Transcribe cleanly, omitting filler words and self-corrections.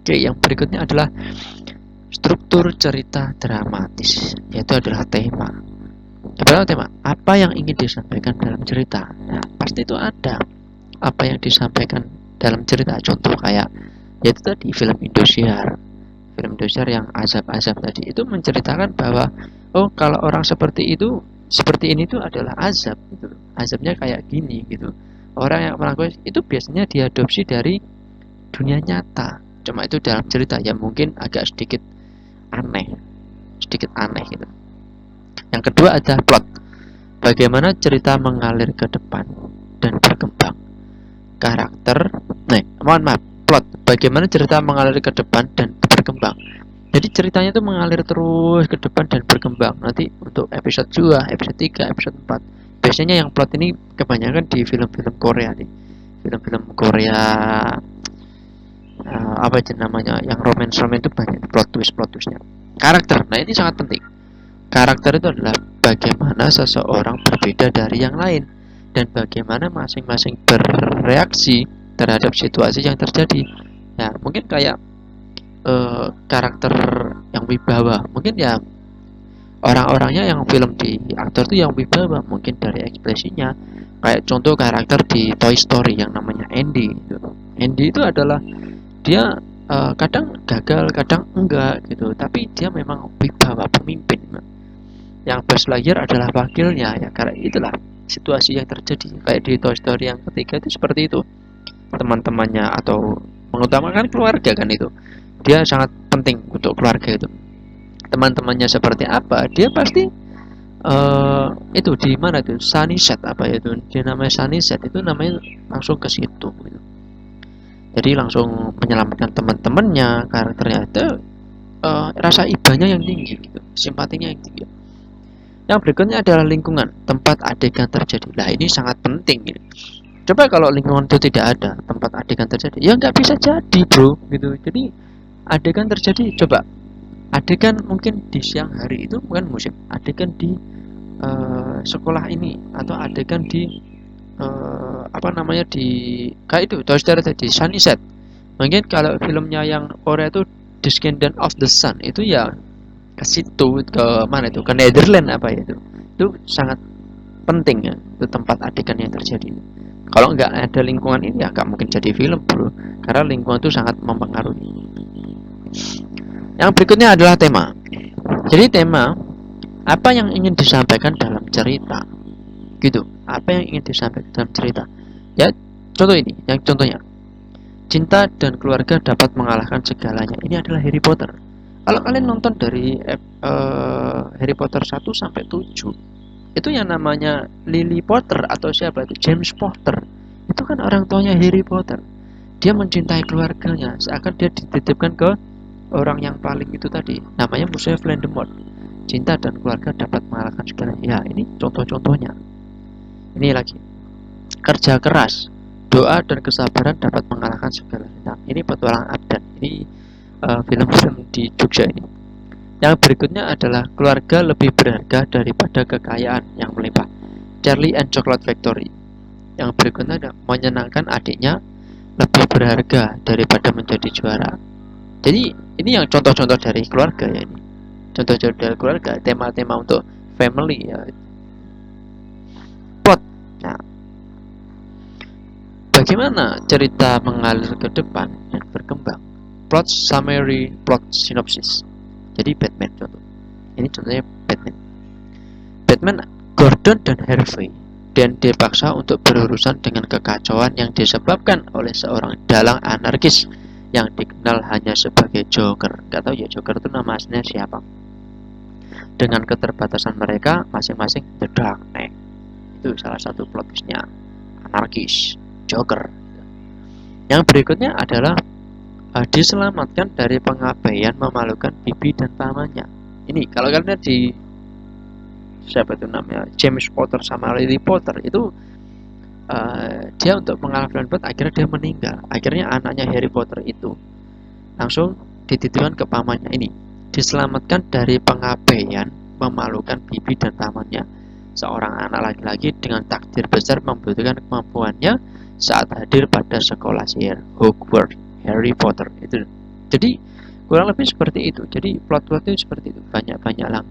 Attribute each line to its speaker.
Speaker 1: Oke, yang berikutnya adalah struktur cerita dramatis, yaitu adalah tema. Pertama, tema apa yang ingin disampaikan dalam cerita. Nah, pasti itu ada apa yang disampaikan dalam cerita. Contoh kayak yaitu tadi film Indosiar. Film Indosiar yang azab-azab tadi itu menceritakan bahwa oh, kalau orang seperti itu seperti ini tuh adalah azab gitu. Azabnya kayak gini gitu. Orang yang melakukan itu biasanya diadopsi dari dunia nyata. Cuma itu dalam cerita ya mungkin agak sedikit aneh gitu. Yang kedua adalah plot. Bagaimana cerita mengalir ke depan dan berkembang. Karakter, plot. Bagaimana cerita mengalir ke depan dan berkembang. Jadi ceritanya itu mengalir terus ke depan dan berkembang. Nanti untuk episode 2, episode 3, episode 4. Biasanya yang plot ini kebanyakan di film-film Korea nih. Film-film Korea apa aja namanya, yang romance itu banyak plot twistnya. Karakter, nah ini sangat penting. Karakter itu adalah bagaimana seseorang berbeda dari yang lain dan bagaimana masing-masing bereaksi terhadap situasi yang terjadi. Nah, mungkin kayak karakter yang wibawa, mungkin ya orang-orangnya yang film di aktor itu yang wibawa, mungkin dari ekspresinya. Kayak contoh karakter di Toy Story yang namanya Andy. Andy itu adalah dia kadang gagal, kadang enggak gitu, tapi dia memang wibawa, pemimpin. Yang Buzz Lightyear adalah wakilnya ya, karena itulah situasi yang terjadi. Kayak di Toy Story yang ketiga itu seperti itu, teman-temannya atau mengutamakan keluarga kan, itu dia sangat penting untuk keluarga itu. Teman-temannya seperti apa, dia pasti itu di mana tuh Sunnyset, apa ya itu dia namanya Sunnyset, itu namanya langsung ke situ gitu. Jadi langsung menyelamatkan teman-temannya. Karakternya itu rasa ibanya yang tinggi gitu, simpatinya yang tinggi. Yang berikutnya adalah lingkungan tempat adegan terjadi. Nah, ini sangat penting gitu. Coba kalau lingkungan itu tidak ada tempat adegan terjadi, ya nggak bisa jadi bro gitu. Jadi adegan terjadi, coba adegan mungkin di siang hari itu bukan musim, adegan di sekolah ini, atau adegan di apa namanya, di kayak itu Toy Story tadi Sunset. Mungkin kalau filmnya yang Korea itu Descendant of the Sun, itu ya ke situ, ke mana itu, ke Netherlands apa ya itu sangat penting ya, itu tempat adegan yang terjadi. Kalau nggak ada lingkungan ini ya nggak mungkin jadi film bro, karena lingkungan itu sangat mempengaruhi. Yang berikutnya adalah tema. Jadi tema apa yang ingin disampaikan dalam cerita gitu, apa yang ingin disampaikan dalam cerita ya. Contoh ini, yang contohnya cinta dan keluarga dapat mengalahkan segalanya, ini adalah Harry Potter. Kalau kalian nonton dari Harry Potter 1 sampai 7, itu yang namanya Lily Potter atau siapa itu, James Potter, itu kan orang tuanya Harry Potter. Dia mencintai keluarganya seakan dia dititipkan ke orang yang paling itu tadi, namanya Museum Voldemort. Cinta dan keluarga dapat mengalahkan segalanya. Ya, ini contoh-contohnya. Ini lagi, kerja keras, doa dan kesabaran dapat mengalahkan segalanya. Nah, ini petualangan Abdan. Ini film-film di Jogja ini. Yang berikutnya adalah keluarga lebih berharga daripada kekayaan yang melimpah, Charlie and Chocolate Factory. Yang berikutnya adalah menyenangkan adiknya lebih berharga daripada menjadi juara. Jadi ini yang contoh-contoh dari keluarga ya, ini contoh-contoh dari keluarga, tema-tema untuk family ya. Plot. Nah, bagaimana cerita mengalir ke depan dan berkembang. Plot summary, plot synopsis. Jadi Batman contoh. Ini contohnya Batman, Gordon dan Harvey dan dipaksa untuk berurusan dengan kekacauan yang disebabkan oleh seorang dalang anarkis yang dikenal hanya sebagai Joker. Gak tahu ya Joker itu nama aslinya siapa. Dengan keterbatasan mereka masing-masing, The Dark Knight itu salah satu plot twistnya, anarkis, Joker. Yang berikutnya adalah diselamatkan dari pengabaian memalukan bibi dan pamannya. Ini kalau kalian lihat di siapa itu namanya, James Potter sama Lily Potter itu, dia untuk mengalahkan Voldemort akhirnya dia meninggal. Akhirnya anaknya Harry Potter itu langsung dititipkan ke pamannya. Ini diselamatkan dari pengabaian memalukan bibi dan pamannya. Seorang anak laki-laki dengan takdir besar membutuhkan kemampuannya saat hadir pada sekolah sihir Hogwarts Harry Potter itu. Jadi kurang lebih seperti itu. Jadi plot-plot itu seperti itu, banyak-banyaklah